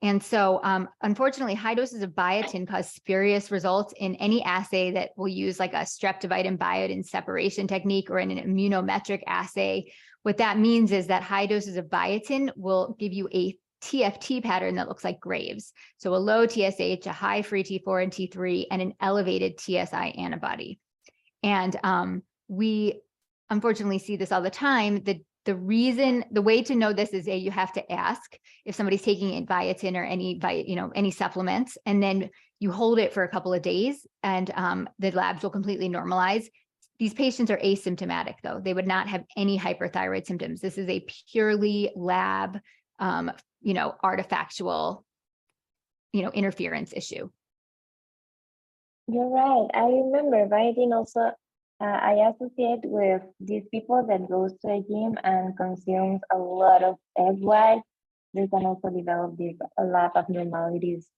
And so unfortunately, high doses of biotin cause spurious results in any assay that will use like a streptavidin biotin separation technique or in an immunometric assay. What that means is that high doses of biotin will give you a TFT pattern that looks like Graves. So a low TSH, a high free T4 and T3, and an elevated TSI antibody. And we unfortunately see this all the time. The way to know this is you have to ask if somebody's taking biotin or any supplements, and then you hold it for a couple of days, and the labs will completely normalize. These patients are asymptomatic, though. They would not have any hyperthyroid symptoms. This is a purely lab, artifactual, interference issue. You're right. I remember biotin also. I associate with these people that goes to a gym and consumes a lot of egg white. They can also develop a lot of abnormalities.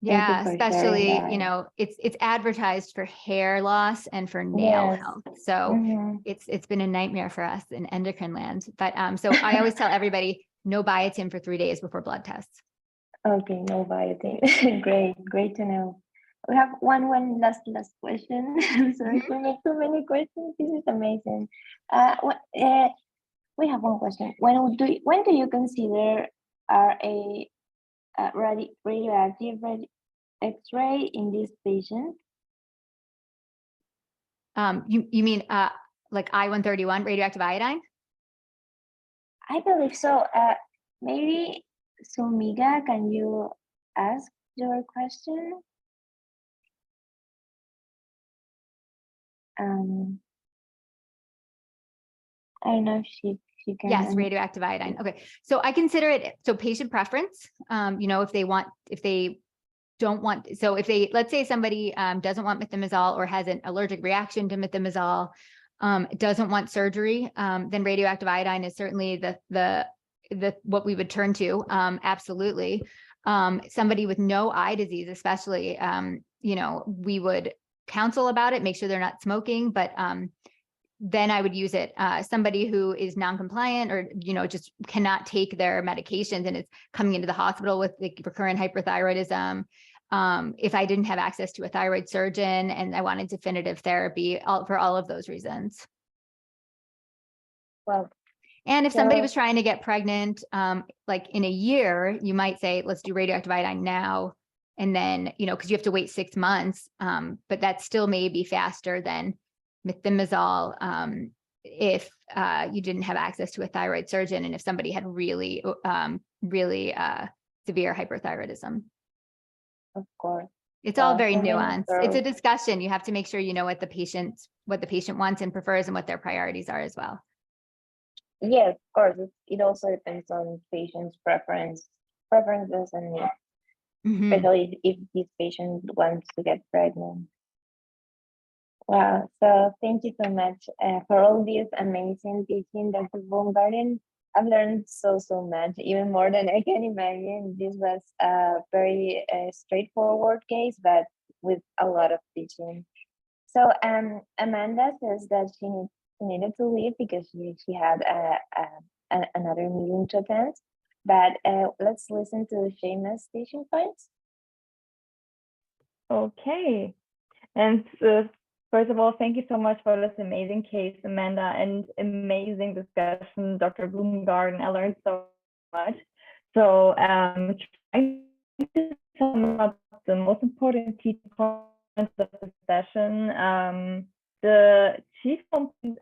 Yeah, Thank you for sharing especially, that. it's advertised for hair loss and for nail Yes. health. So Mhm. it's been a nightmare for us in endocrine land. But so I always tell everybody no biotin for 3 days before blood tests. Okay, no biotin. Great to know. We have one last question. I'm sorry for making too many questions. This is amazing. We have one question. When do you consider radioactive X-ray in these patients? You mean like I-131 radioactive iodine? I believe so. Maybe Sumiga, can you ask your question? I don't know if she can. Yes, radioactive iodine. Okay, so I consider it patient preference. If they don't want, so if they, let's say somebody doesn't want methimazole or has an allergic reaction to methimazole, doesn't want surgery, then radioactive iodine is certainly the what we would turn to. Absolutely. Somebody with no eye disease, especially, we would counsel about it, make sure they're not smoking, but then I would use it. Somebody who is non-compliant or, just cannot take their medications and is coming into the hospital with the recurrent hyperthyroidism. If I didn't have access to a thyroid surgeon and I wanted definitive therapy for all of those reasons. Well, and if somebody was trying to get pregnant, like in a year, you might say, let's do radioactive iodine now. And then, because you have to wait 6 months, but that still may be faster than methimazole if you didn't have access to a thyroid surgeon and if somebody had really severe hyperthyroidism. Of course. It's all very so many nuanced. It's a girls- discussion. You have to make sure you know what the patient wants and prefers and what their priorities are as well. Yes, of course. It also depends on patient's preferences and needs, Mhm. especially if this patient wants to get pregnant. Wow. So thank you so much for all this amazing teaching, Dr. Baumgarten. I've learned so much, even more than I can imagine. This was a very straightforward case, but with a lot of teaching. So Amanda says that she needed to leave because she had another meeting to attend. But let's listen to Seamus' teaching points. Okay. And first of all, thank you so much for this amazing case, Amanda, and amazing discussion, Dr. Baumgarten. I learned so much. So trying to sum up the most important teaching points of the session. The chief component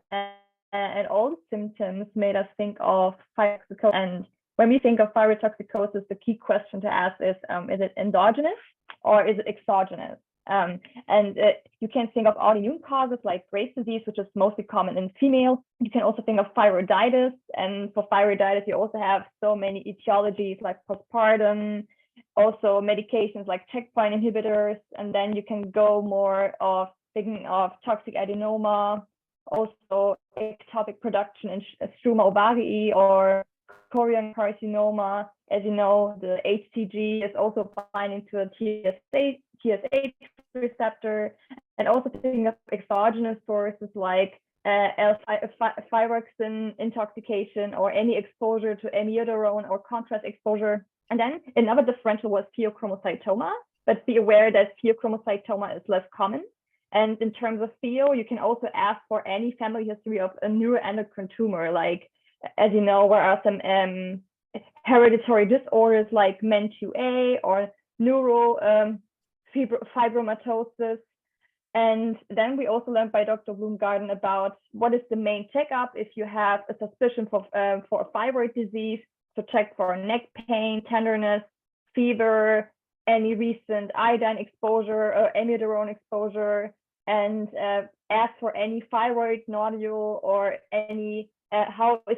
and all the symptoms made us think of thyrotoxicosis. And when we think of thyrotoxicosis, the key question to ask is it endogenous or is it exogenous? You can think of autoimmune causes like Graves' disease, which is mostly common in female. You can also think of thyroiditis. And for thyroiditis, you also have so many etiologies like postpartum, also medications like checkpoint inhibitors. And then you can go more of thinking of toxic adenoma, also ectopic production in struma ovarii or chorion carcinoma. As you know, the HCG is also binding to a TSH receptor, and also thinking of exogenous sources like thyroxine intoxication or any exposure to amiodarone or contrast exposure. And then another differential was pheochromocytoma, but be aware that pheochromocytoma is less common. And in terms of pheo, you can also ask for any family history of a neuroendocrine tumor. Like, as you know, there are some hereditary disorders like MEN2A or neural fibromatosis. And then we also learned by Dr. Bloom-Garden about what is the main checkup if you have a suspicion for a thyroid disease, to check for neck pain, tenderness, fever, any recent iodine exposure or amiodarone exposure, and ask for any thyroid nodule or any how was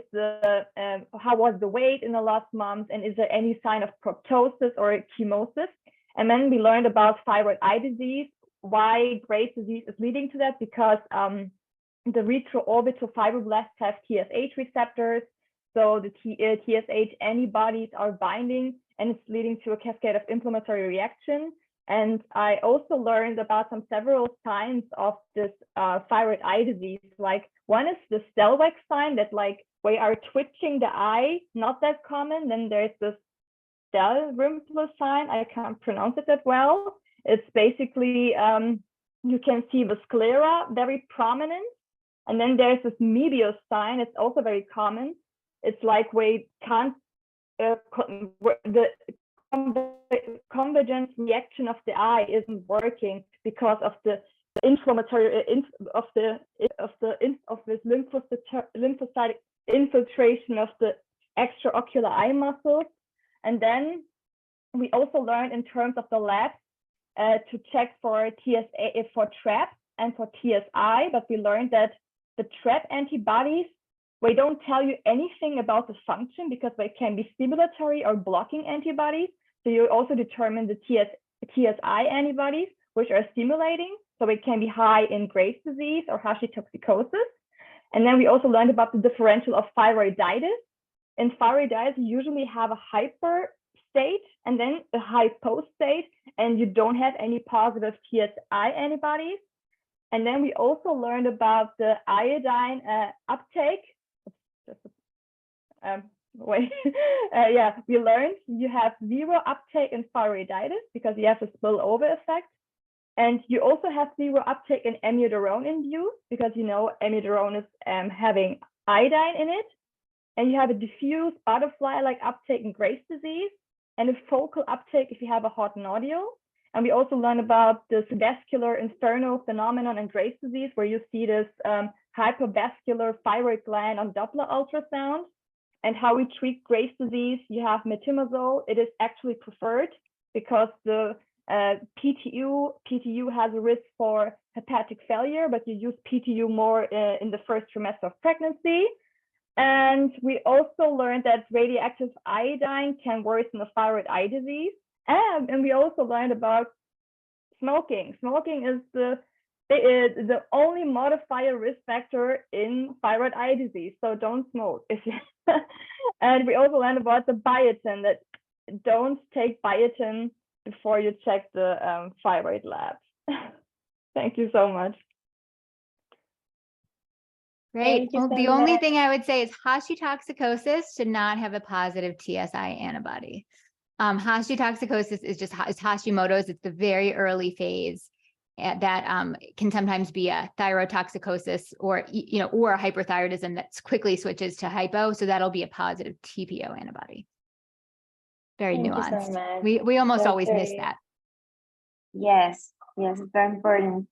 the weight in the last month, and is there any sign of proptosis or chemosis? And then we learned about thyroid eye disease, why Graves' disease is leading to that, because the retroorbital fibroblasts have TSH receptors. So the TSH antibodies are binding, and it's leading to a cascade of inflammatory reaction. And I also learned about several signs of this thyroid eye disease. Like, one is the Stellweg sign, that like we are twitching the eye, not that common. Then there's this Dalrymple sign. I can't pronounce it that well. It's basically, you can see the sclera very prominent. And then there's this Mebius sign. It's also very common. It's like we can't, the convergence reaction of the eye isn't working because of the inflammatory of this lymphocytic infiltration of the extraocular eye muscles. And then we also learned in terms of the lab to check for TSA, for TRAP and for TSI, but we learned that the TRAP antibodies, they don't tell you anything about the function because they can be stimulatory or blocking antibodies. So you also determine the TSI antibodies, which are stimulating. So it can be high in Graves' disease or Hashimoto's. And then we also learned about the differential of thyroiditis. In thyroiditis, you usually have a hyper state and then a hypo state, and you don't have any positive TSI antibodies. And then we also learned about the iodine uptake. We learned you have zero uptake in thyroiditis because you have a spillover effect. And you also have zero uptake in amiodarone induced because you know amiodarone is having iodine in it. And you have a diffuse butterfly-like uptake in Graves' disease and a focal uptake if you have a hot nodule. And we also learned about the vascular inferno phenomenon in Graves' disease, where you see this hypervascular thyroid gland on Doppler ultrasound. And how we treat Graves' disease, you have metimazole. It is actually preferred because the PTU has a risk for hepatic failure, but you use PTU more in the first trimester of pregnancy. And we also learned that radioactive iodine can worsen the thyroid eye disease. And we also learned about smoking. Smoking is the only modifier risk factor in thyroid eye disease. So don't smoke. And we also learned about the biotin, that don't take biotin before you check the thyroid labs. Thank you so much. Great. Thank you Well, so the only much. thing I would say is Hashimoto's should not have a positive TSI antibody. Hashimoto's is Hashimoto's. It's the very early phase that can sometimes be a thyrotoxicosis or a hyperthyroidism that quickly switches to hypo. So that'll be a positive TPO antibody. Very Thank you nuanced. so much. We almost That's always miss very- that. Yes, it's very important.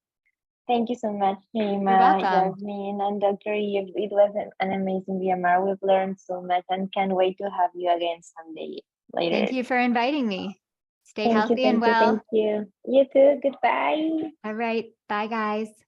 Thank you so much, Nima, welcome. Yasmin, and Dr. Eve. It was an amazing VMR. We've learned so much and can't wait to have you again someday later. Thank you for inviting me. Stay Thank healthy and well. Thank you. You too. Goodbye. All right. Bye, guys.